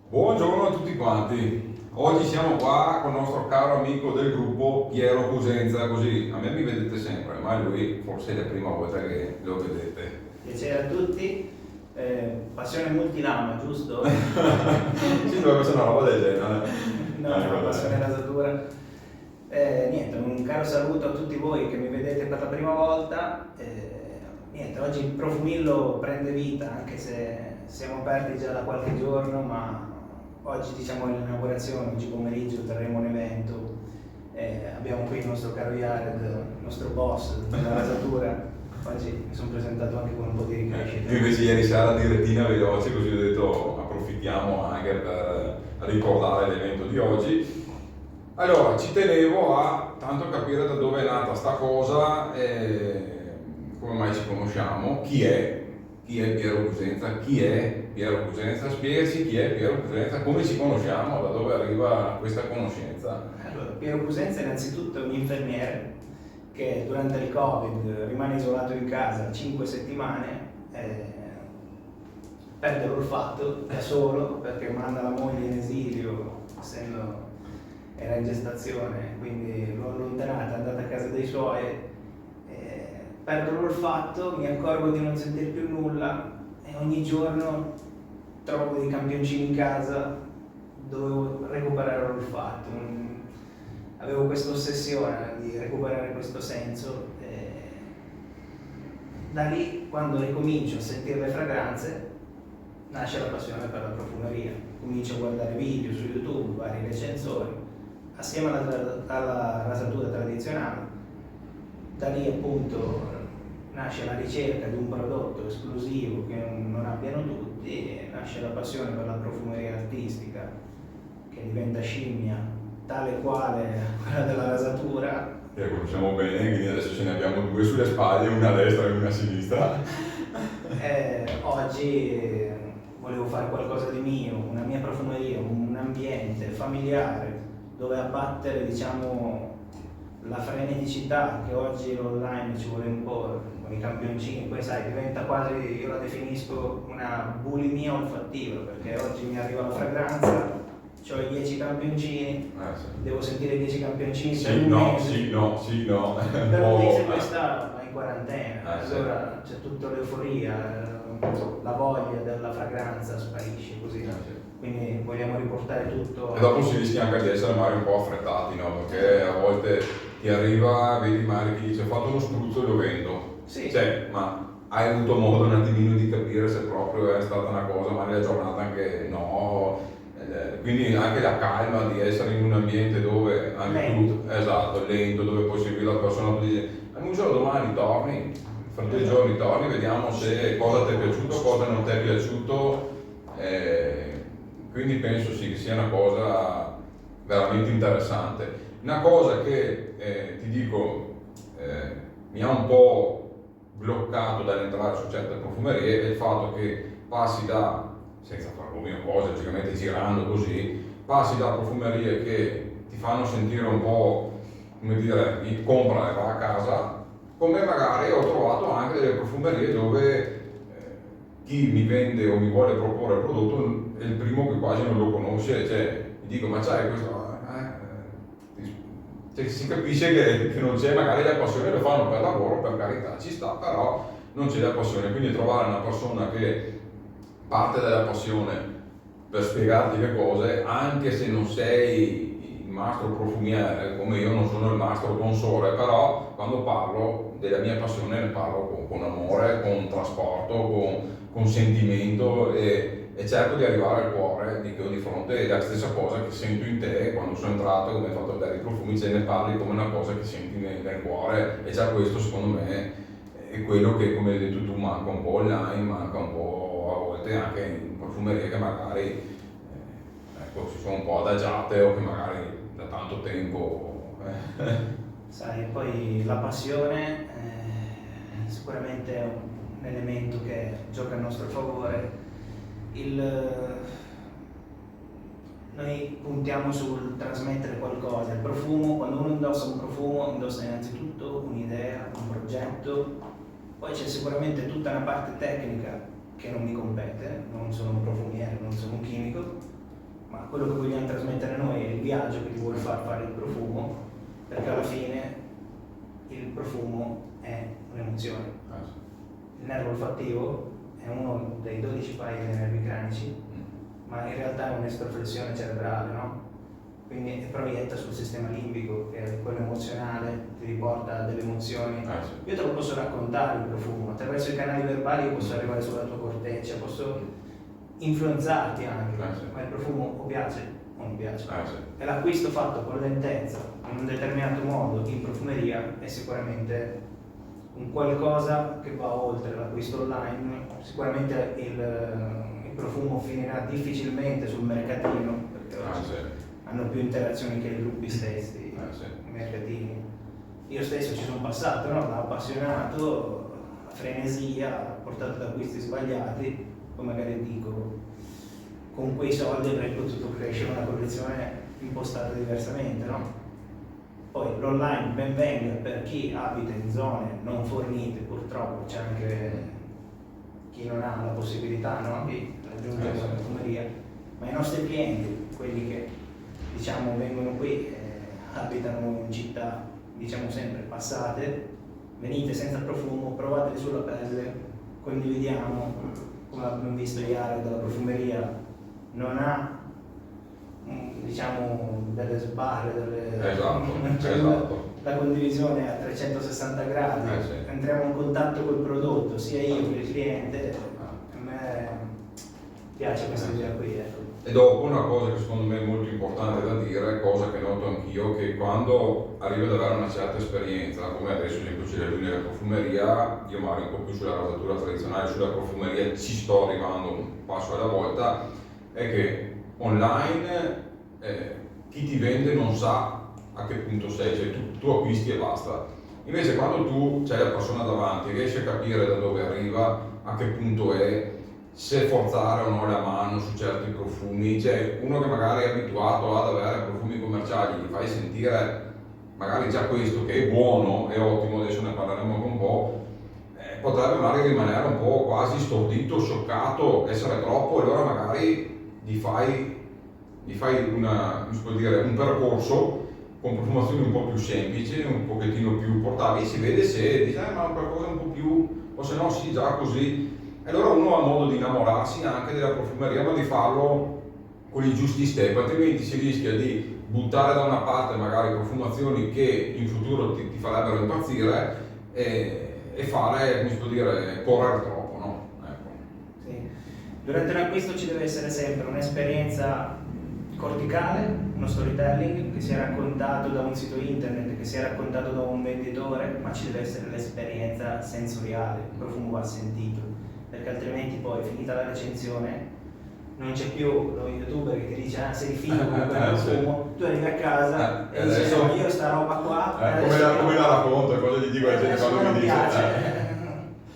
Buongiorno a tutti quanti, oggi siamo qua con il nostro caro amico del gruppo Piero Cosenza, così a me mi vedete sempre, ma lui forse è la prima volta che lo vedete. Piacere a tutti, passione multilama, giusto? Sì, dovrebbe essere una roba del genere. No, passione rasatura. Niente, un caro saluto a tutti voi che mi vedete per la prima volta. Niente, oggi il Profumillo prende vita, anche se siamo aperti già da qualche giorno, ma oggi diciamo l'inaugurazione, oggi pomeriggio terremo un evento. Abbiamo qui il nostro caro Jared, il nostro boss della rasatura. Oggi mi sono presentato anche con un po' di ricrescita. Io invece ieri sera la direttina veloce, così ho detto approfittiamo anche per ricordare l'evento di oggi. Allora, ci tenevo a tanto capire da dove è nata sta cosa, come mai ci conosciamo, chi è Piero Cosenza, chi è Piero Cosenza, spiegaci chi è Piero Cosenza, come ci conosciamo, da dove arriva questa conoscenza. Allora, Piero Cosenza innanzitutto è un infermiere che durante il Covid rimane isolato in casa 5 settimane, perde l'olfatto da solo perché manda la moglie in esilio, essendo era in gestazione, quindi l'ho allontanata, è andata a casa dei suoi, perdo l'olfatto, mi accorgo di non sentire più nulla e ogni giorno trovo dei campioncini in casa, dovevo recuperare l'olfatto. Avevo questa ossessione di recuperare questo senso. Da lì, quando ricomincio a sentire le fragranze, nasce la passione per la profumeria. Comincio a guardare video su YouTube, vari recensori, assieme alla rasatura tradizionale. Da lì appunto nasce la ricerca di un prodotto esclusivo che non abbiano tutti e nasce la passione per la profumeria artistica che diventa scimmia tale quale quella della rasatura. Che conosciamo bene, quindi adesso ce ne abbiamo due sulle spalle, una a destra e una a sinistra. Oggi volevo fare qualcosa di mio, una mia profumeria, un ambiente familiare dove abbattere, diciamo, la freneticità che oggi l'online ci vuole imporre con i campioncini. Poi sai, diventa quasi, io la definisco una bulimia olfattiva, perché oggi mi arriva la fragranza, ho i 10 campioncini, Sì. devo sentire i 10 campioncini per Sì, un no, mese. sì, no, sì, no. Per un mese questa va in quarantena, Sì. allora c'è tutta l'euforia, la voglia della fragranza sparisce così. Sì. Quindi vogliamo riportare tutto. E dopo si rischia anche di essere magari un po' affrettati, no? Perché a volte ti arriva, vedi magari chi dice ho fatto uno spruzzo e lo vendo. Sì. Cioè, ma hai avuto modo un attimino di capire se proprio è stata una cosa, magari la giornata anche no. Quindi anche la calma di essere in un ambiente dove anche lento. tu, esatto, lento, dove poi segui la persona, tu dici, un giorno domani torni, fra 2 giorni torni, vediamo se cosa ti è piaciuto, cosa non ti è piaciuto. Quindi penso sì che sia una cosa veramente interessante. Una cosa che ti dico mi ha un po' bloccato dall'entrare su certe profumerie è il fatto che passi da, senza fare come cose, logicamente girando così, passi da profumerie che ti fanno sentire un po', come dire, compra e va a casa, come magari ho trovato anche delle profumerie dove chi mi vende o mi vuole proporre il prodotto è il primo che quasi non lo conosce, cioè mi dico ma c'hai questo, cioè, si capisce che non c'è magari la passione, lo fanno per lavoro, per carità, ci sta, però non c'è la passione, quindi trovare una persona che parte dalla passione per spiegarti le cose, anche se non sei il mastro profumiere, come io non sono il mastro console, però quando parlo della mia passione ne parlo con amore, con trasporto, con sentimento e cerco di arrivare al cuore di che ho di fronte. È la stessa cosa che sento in te quando sono entrato, come hai fatto vedere i profumi, ce ne parli come una cosa che senti nel cuore, e già questo secondo me è quello che, come hai detto tu, manca un po' online, manca un po' a volte anche in profumerie che magari ecco, si sono un po' adagiate o che magari da tanto tempo Sai, poi la passione è sicuramente un elemento che gioca a nostro favore. Noi puntiamo sul trasmettere qualcosa. Il profumo, quando uno indossa un profumo, indossa innanzitutto un'idea, un progetto, poi c'è sicuramente tutta una parte tecnica che non mi compete, non sono un profumiere, non sono un chimico, ma quello che vogliamo trasmettere noi è il viaggio che ti vuole far fare il profumo, perché alla fine il profumo è un'emozione. Il nervo olfattivo è uno dei 12 pari dei nervi cranici, ma in realtà è un'estroflessione cerebrale, no? Quindi proietta sul sistema limbico, che è quello emozionale, ti riporta delle emozioni. Io te lo posso raccontare il profumo, attraverso i canali verbali io posso arrivare sulla tua corteccia, posso influenzarti anche, ma il profumo o piace o non piace. E l'acquisto fatto con lentezza, in un determinato modo, in profumeria, è sicuramente un qualcosa che va oltre l'acquisto online. Sicuramente il profumo finirà difficilmente sul mercatino, perché hanno più interazioni che i gruppi stessi, i mercatini. Io stesso ci sono passato, no? Da appassionato, a frenesia, portato ad acquisti sbagliati, poi magari dico, con quei soldi avrei potuto crescere una collezione impostata diversamente, no? Poi l'online ben venga per chi abita in zone non fornite, purtroppo c'è anche chi non ha la possibilità, no? Di raggiungere la profumeria, ma i nostri clienti, quelli che diciamo vengono qui, abitano in città, diciamo sempre passate, venite senza profumo, provateli sulla pelle, condividiamo, come abbiamo visto ieri dalla profumeria, non ha diciamo delle sbarre, esatto. La condivisione è a 360 gradi, entriamo in contatto col prodotto, sia io che il cliente. A me piace questa idea qui, ecco. E dopo una cosa che secondo me è molto importante da dire, cosa che noto anch'io, che quando arrivo ad avere una certa esperienza, come adesso ad esempio c'è la linea della profumeria, io magari un po' più sulla rasatura tradizionale, sulla profumeria ci sto arrivando un passo alla volta, è che online chi ti vende non sa a che punto sei, cioè tu acquisti e basta. Invece quando tu c'hai la persona davanti, riesci a capire da dove arriva, a che punto è, se forzare o no la mano su certi profumi, cioè uno che magari è abituato ad avere profumi commerciali, gli fai sentire magari già questo che è buono, è ottimo, adesso ne parleremo anche un po', potrebbe magari rimanere un po' quasi stordito, scioccato, essere troppo, e allora magari gli fai un percorso con profumazioni un po' più semplici, un pochettino più portabili, si vede se dice ma un qualcosa un po' più, o se no sì, già così. E allora uno ha modo di innamorarsi anche della profumeria, ma di farlo con i giusti step, altrimenti si rischia di buttare da una parte magari profumazioni che in futuro ti farebbero impazzire e fare, come si può dire, correre troppo, no? Ecco. Sì. Durante l'acquisto ci deve essere sempre un'esperienza corticale, uno storytelling che sia raccontato da un sito internet, che sia raccontato da un venditore, ma ci deve essere l'esperienza sensoriale, il profumo va sentito, perché altrimenti poi finita la recensione non c'è più lo youtuber che ti dice sei figo con quel profumo, tu arrivi a casa e dici io sta roba qua come la racconto, cosa gli dico alla gente quando mi dice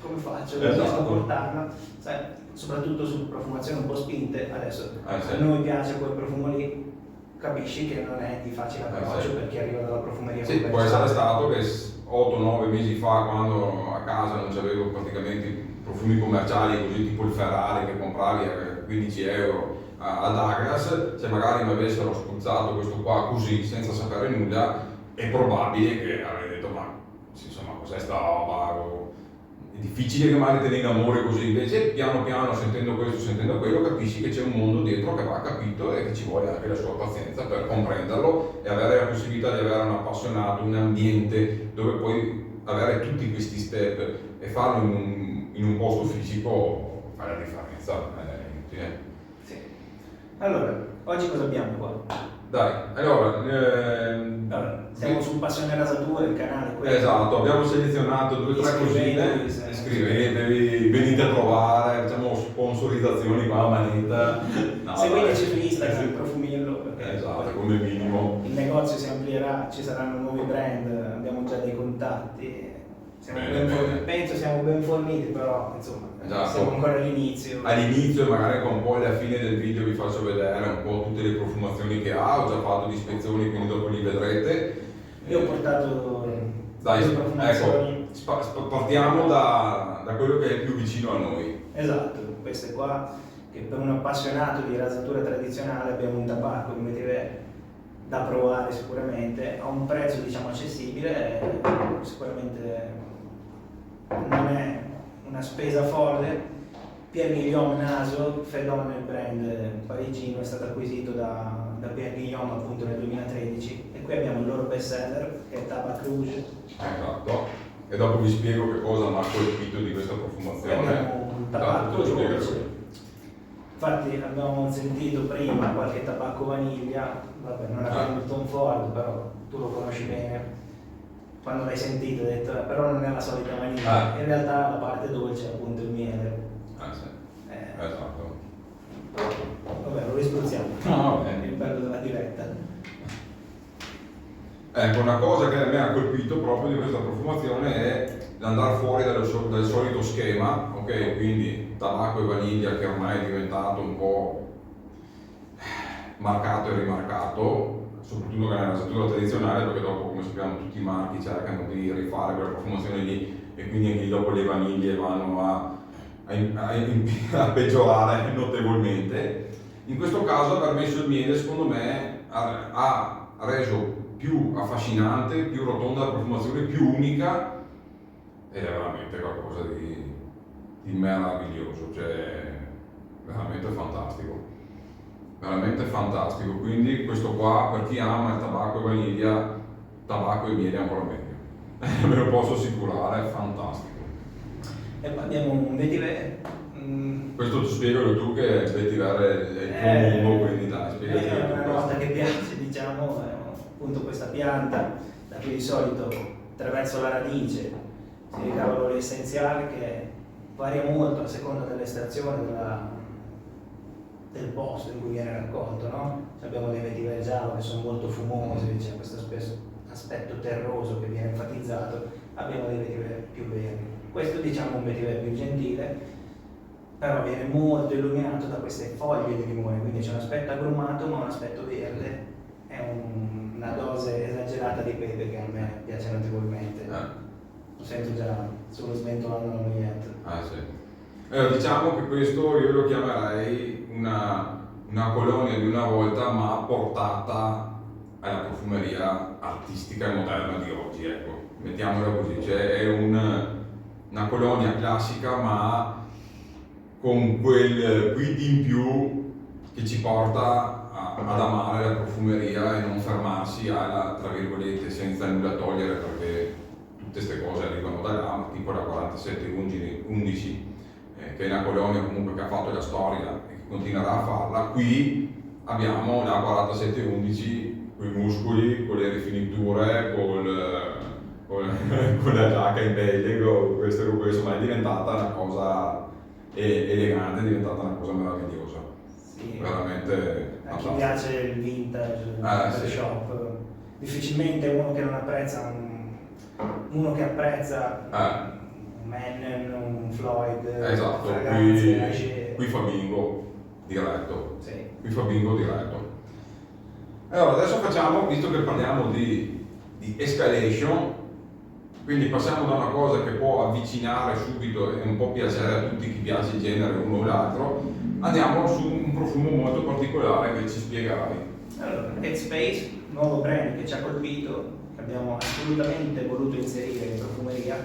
come faccio, riesco a portarla, sai, soprattutto su profumazioni un po' spinte, adesso a noi piace quel profumo lì, capisci che non è di facile approccio per chi arriva dalla profumeria. Sì, può essere stato che 8-9 mesi fa, quando a casa non c'avevo praticamente i profumi commerciali così, tipo il Ferrari che compravi a 15 euro ad Agras, se magari mi avessero spruzzato questo qua così senza sapere nulla, è probabile che avrei detto ma insomma cos'è sta roba, è difficile che mai te ne innamori così. Invece piano piano, sentendo questo, sentendo quello, capisci che c'è un mondo dietro che va capito e che ci vuole anche la sua pazienza per comprenderlo e avere la possibilità di avere un appassionato, un ambiente dove puoi avere tutti questi step e farlo in un posto fisico fa la differenza, è inutile. Sì. Allora, oggi cosa abbiamo qua? Dai, allora, siamo su Passione Rasatura, il canale quello. esatto, abbiamo selezionato 2 o 3 cosine, iscrivetevi, venite a provare, facciamo sponsorizzazioni qua a manetta. No, seguiteci su Instagram, Profumillo, perché esatto, come minimo. il negozio si amplierà, ci saranno nuovi brand, abbiamo già dei contatti. Penso siamo ben forniti, però insomma Esatto. siamo ancora all'inizio. All'inizio, magari con poi alla fine del video vi faccio vedere un po' tutte le profumazioni che ha, ho già fatto di ispezioni, quindi dopo li vedrete. Io ho portato Dai, le profumazioni. ecco, partiamo da quello che è il più vicino a noi. Esatto, queste qua, che per un appassionato di rasatura tradizionale abbiamo un tabacco di vetiver da provare sicuramente, a un prezzo diciamo accessibile, sicuramente non è una spesa folle. Pierre Guillaume Naso, Fedon, il brand parigino, è stato acquisito da Pierre Guillaume appunto nel 2013 e qui abbiamo il loro best seller che è Tabac Rouge. Esatto, e dopo vi spiego che cosa mi ha colpito di questa Qui profumazione. abbiamo un tabacco Tanto, dolce. Infatti abbiamo sentito prima qualche tabacco vaniglia, vabbè non abbiamo il Tom Ford, però tu lo conosci bene. Quando l'hai sentito hai detto però non è la solita vaniglia, in realtà la parte dolce è appunto il miele. Sì, esatto. Vabbè, lo rispruzziamo. No, va bene. Il bello della diretta. Ecco, una cosa che a me ha colpito proprio di questa profumazione è l'andare fuori dal solito schema, ok? Quindi tabacco e vaniglia che ormai è diventato un po' marcato e rimarcato, soprattutto nella rasatura tradizionale, perché dopo, come sappiamo, tutti i marchi cercano di rifare quella profumazione lì e quindi anche lì dopo le vaniglie vanno a peggiorare notevolmente. In questo caso aver messo il miele secondo me ha reso più affascinante, più rotonda la profumazione, più unica ed è veramente qualcosa di meraviglioso, cioè veramente fantastico. Quindi questo qua per chi ama il tabacco e vaniglia, tabacco e miele ancora meglio, me lo posso assicurare, è fantastico. E poi abbiamo un vetiver. Questo spiegalo tu che il vetiver è il tuo mondo, quindi dai, spiegati È una tu nota questo. che piace, diciamo, è appunto questa pianta da cui di solito attraverso la radice si ricava l'olio essenziale che varia molto a seconda dell'estrazione del posto in cui viene raccolto, no? Abbiamo dei vetiver giallo che sono molto fumosi, c'è questo aspetto terroso che viene enfatizzato, abbiamo dei vetiver più verdi. Questo diciamo un vetiver più gentile, però viene molto illuminato da queste foglie di limone, quindi c'è un aspetto agrumato ma un aspetto verde, è una dose esagerata di pepe che a me piace notevolmente. Lo sento già solo sventolando la moglietta. Sì. Diciamo che questo io lo chiamerei una colonia di una volta ma portata alla profumeria artistica e moderna di oggi, ecco, mettiamola così, cioè è una colonia classica ma con quel quid in più che ci porta ad amare la profumeria e non fermarsi alla, tra virgolette, senza nulla togliere, perché tutte queste cose arrivano da là, tipo la 4711, che è una colonia comunque che ha fatto la storia e che continuerà a farla. Qui abbiamo la 4711 con i muscoli, con le rifiniture, con la giacca in pelle, con questo, ma è diventata una cosa elegante, è diventata una cosa meravigliosa. Sì. Veramente A chi fantastica. piace il vintage, il sì. shop, difficilmente uno che non apprezza uno che apprezza un Mannen, un Floyd, Esatto, fragranze, Agé. qui fa bingo diretto. Sì. Qui fa bingo diretto. Allora adesso facciamo, visto che parliamo di escalation, Quindi passiamo da una cosa che può avvicinare subito e un po' piacere a tutti chi piace il genere uno o l'altro, andiamo su un profumo molto particolare che ci spiegherai. Allora, Headspace, nuovo brand che ci ha colpito, che abbiamo assolutamente voluto inserire in profumeria.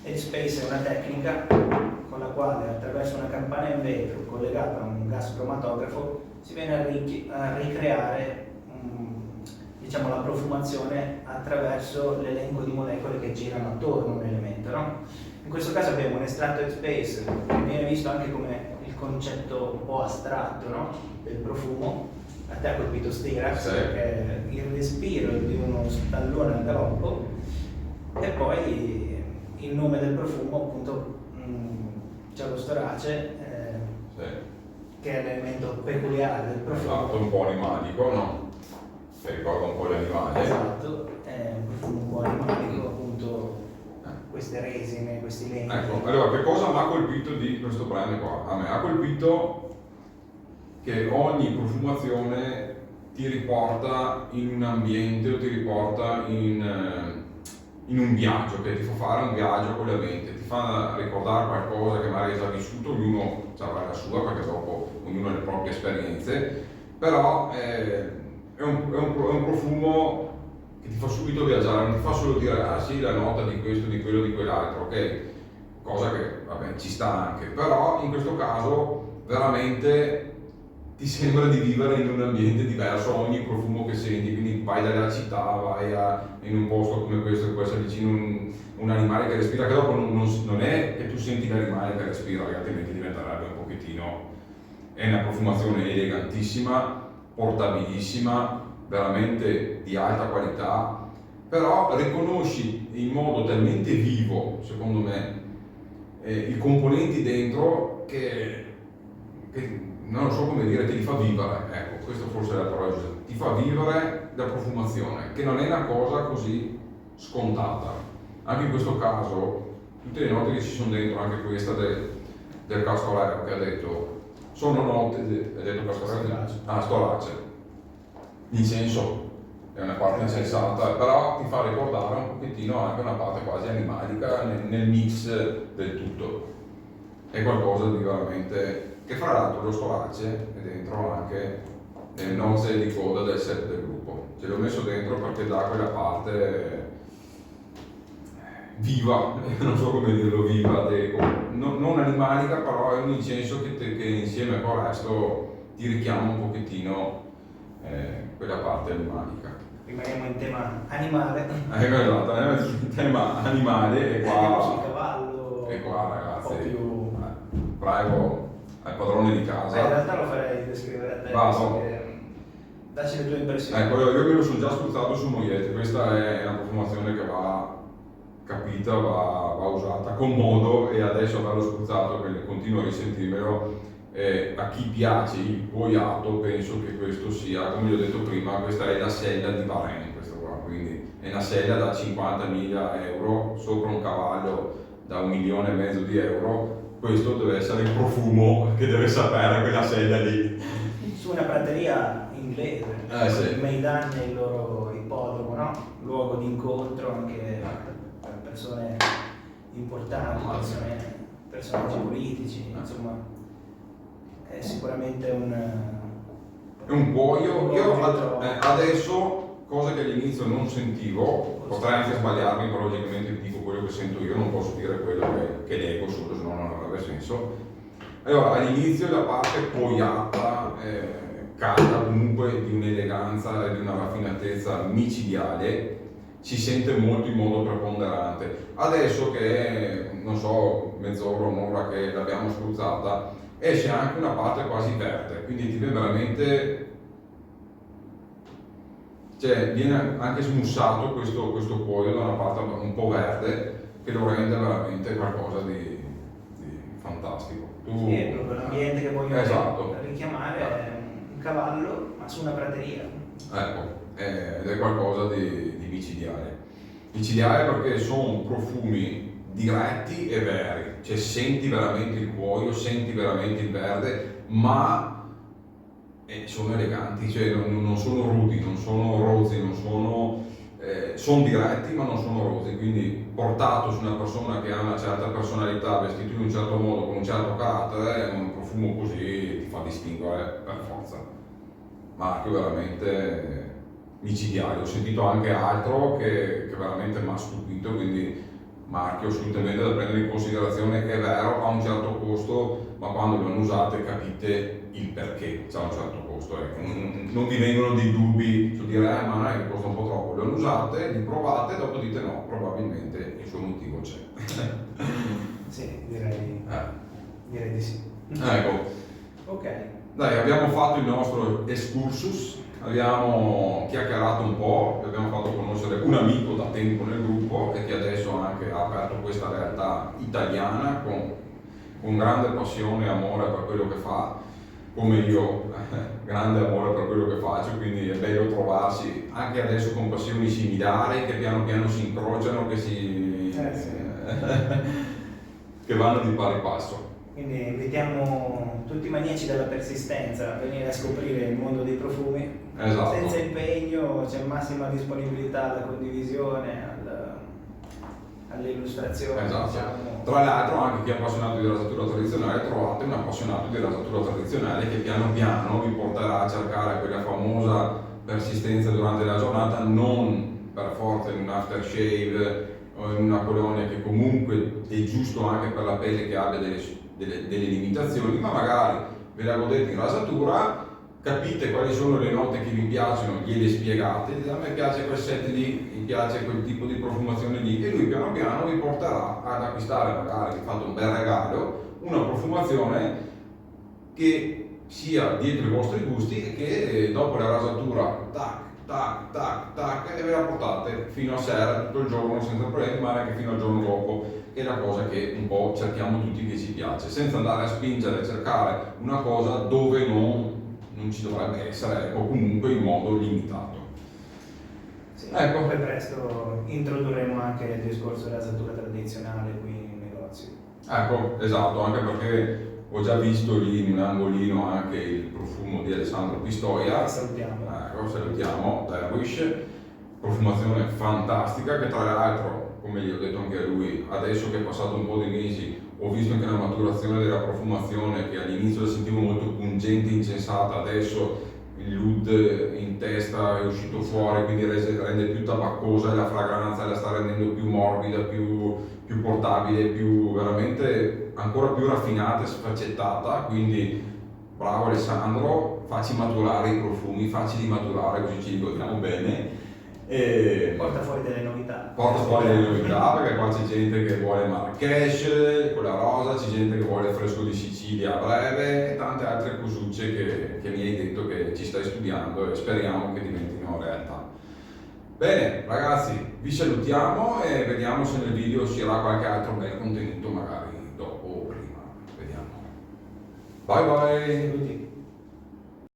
Headspace è una tecnica con la quale, attraverso una campana in vetro collegata a un gas cromatografo, si viene a ricreare diciamo, la profumazione attraverso l'elenco di molecole che girano attorno a un elemento, no? In questo caso abbiamo un estratto Headspace che viene visto anche come il concetto un po' astratto, no? Del profumo. A te ha colpito Stirax, che è il respiro di uno stallone al galoppo, e poi il nome del profumo, appunto, c'è lo storace, che è l'elemento peculiare del profumo. Esatto, un po' animalico, no? Che ricorda un po' gli animali. Esatto, è un profumo un po' animalico, appunto, queste resine, questi legni. Ecco, allora che cosa mi ha colpito di questo brand qua? A me ha colpito che ogni profumazione ti riporta in un ambiente o ti riporta in un viaggio, che ti fa fare un viaggio con la mente, ti fa ricordare qualcosa che magari hai già vissuto, ognuno avrà la sua, perché dopo ognuno ha le proprie esperienze, però è un profumo che ti fa subito viaggiare, non ti fa solo dire ah sì, la nota di questo, di quello, di quell'altro, ok? Cosa che vabbè ci sta anche, però in questo caso veramente ti sembra di vivere in un ambiente diverso ogni profumo che senti, quindi vai dalla città, vai in un posto come questo, che può essere vicino un animale che respira, che dopo non è che tu senti l'animale che respira, che altrimenti diventerebbe un pochettino, è una profumazione elegantissima, portabilissima, veramente di alta qualità, però riconosci in modo talmente vivo, secondo me, i componenti dentro che non so come dire, ti fa vivere, ecco, questo forse è la parola giusta, ti fa vivere la profumazione, che non è una cosa così scontata. Anche in questo caso, tutte le note che ci sono dentro, anche questa del Castorero che ha detto, sono note, ha detto Castorero? Storace. L'incenso è una parte insensata, però ti fa ricordare un pochettino anche una parte quasi animalica nel mix del tutto. È qualcosa di veramente... che fra l'altro lo storace è dentro anche nelle nozze di coda del set del gruppo. Ce l'ho messo dentro perché dà quella parte viva, non so come dirlo, viva, non animalica, però è un incenso che insieme con il resto ti richiama un pochettino quella parte animalica. Rimaniamo in tema animale. Esatto, in tema animale e qua... Andiamo sul cavallo. E qua ragazzi, un po' più... prego al padrone di casa. In realtà lo farei descrivere a te. Vado. Dacci le tue impressioni. Ecco, io me lo sono già spruzzato su Mogliette, questa è una profumazione che va capita, va usata con modo, e adesso averlo spruzzato, quindi continuo a risentirmelo. A chi piace il boiato penso che questo sia, come vi ho detto prima, questa è la sella di Bahrain, questo qua, quindi è una sella da 50.000 euro sopra un cavallo da 1,5 milioni di euro. Questo deve essere il profumo che deve sapere quella sella lì. Su una prateria inglese, Sì. il Maidan è il loro ippodromo, no? Luogo di incontro anche per persone importanti, personaggi politici, insomma è sicuramente È un cuoio. Io adesso, cosa che all'inizio non sentivo, potrei anche sbagliarmi, però logicamente dico quello che sento io, non posso dire quello che leggo solo, se no non avrebbe senso. Allora, all'inizio la parte poiata, calda, comunque di un'eleganza e di una raffinatezza micidiale, si sente molto in modo preponderante. Adesso che è, non so, mezz'ora, un'ora che l'abbiamo spruzzata, esce anche una parte quasi verde, quindi ti viene veramente, cioè viene anche smussato questo cuoio da una parte un po' verde, che lo rende veramente qualcosa di fantastico. Sì, è proprio l'ambiente che voglio richiamare, è un cavallo ma su una prateria. Ecco, ed è qualcosa di micidiale. Micidiale perché sono profumi diretti e veri, cioè senti veramente il cuoio, senti veramente il verde, ma sono eleganti, cioè non sono rudi, non sono rozzi, non sono sono diretti ma non sono rozzi, quindi portato su una persona che ha una certa personalità, vestito in un certo modo, con un certo carattere, un profumo così ti fa distinguere per forza. Marchio veramente micidiale. Ho sentito anche altro che veramente mi ha stupito, quindi marchio assolutamente da prendere in considerazione. È vero, ha un certo costo, ma quando lo usate capite il perché c'ha un certo costo, ecco. Non vi vengono dei dubbi su dire ma non è che costa un po' troppo, lo usate, li provate e dopo dite no, probabilmente il suo motivo c'è. Sì, direi di sì. Ecco, Ok. dai, abbiamo fatto il nostro excursus, abbiamo chiacchierato un po', vi abbiamo fatto conoscere un amico da tempo nel gruppo e che adesso anche ha aperto questa realtà italiana con grande passione e amore per quello che fa, come io, grande amore per quello che faccio, quindi è bello trovarsi anche adesso con passioni similari che piano piano si incrociano, che vanno di pari passo. Quindi invitiamo tutti i maniaci della persistenza a venire a scoprire il mondo dei profumi. Esatto. Senza impegno, c'è massima disponibilità alla condivisione, all'illustrazione. Esatto. Diciamo. Tra l'altro anche chi è appassionato di rasatura tradizionale, trovate un appassionato di rasatura tradizionale che piano piano vi porterà a cercare quella famosa persistenza durante la giornata, non per forza in un aftershave o in una colonia che comunque è giusto anche per la pelle che abbia delle limitazioni, ma magari ve la godete in rasatura, capite quali sono le note che vi piacciono, gliele spiegate, dite a me piace quel set lì, mi piace quel tipo di profumazione lì, e lui piano piano vi porterà ad acquistare, magari vi fate un bel regalo, una profumazione che sia dietro i vostri gusti e che dopo la rasatura tac tac tac tac e ve la portate fino a sera tutto il giorno senza problemi, ma anche fino al giorno dopo, che è la cosa che un po' cerchiamo tutti che ci piace, senza andare a spingere a cercare una cosa dove non ci dovrebbe essere, o comunque in modo limitato. Sì, ecco. Poi presto introdurremo anche il discorso rasatura tradizionale qui in negozio. Ecco, esatto, anche perché ho già visto lì in un angolino anche il profumo di Alessandro Pistoia. Salutiamo. Ecco, salutiamo, Derwish, profumazione fantastica che tra l'altro, come gli ho detto anche a lui, adesso che è passato un po' di mesi, ho visto anche la maturazione della profumazione che all'inizio la sentivo molto pungente, insensata, adesso il l'oud in testa è uscito fuori, quindi rende più tabaccosa e la fragranza la sta rendendo più morbida, più portabile, più veramente ancora più raffinata e sfaccettata, quindi bravo Alessandro, facci maturare i profumi, facili maturare così ci ricordiamo bene. E porta fuori delle novità. Porta fuori delle novità perché qua c'è gente che vuole Marrakesh, quella rosa, c'è gente che vuole fresco di Sicilia a breve e tante altre cosucce che mi hai detto che ci stai studiando e speriamo che diventino realtà. Bene ragazzi, vi salutiamo e vediamo se nel video uscirà qualche altro bel contenuto magari dopo o prima, vediamo. Bye bye! Saluti.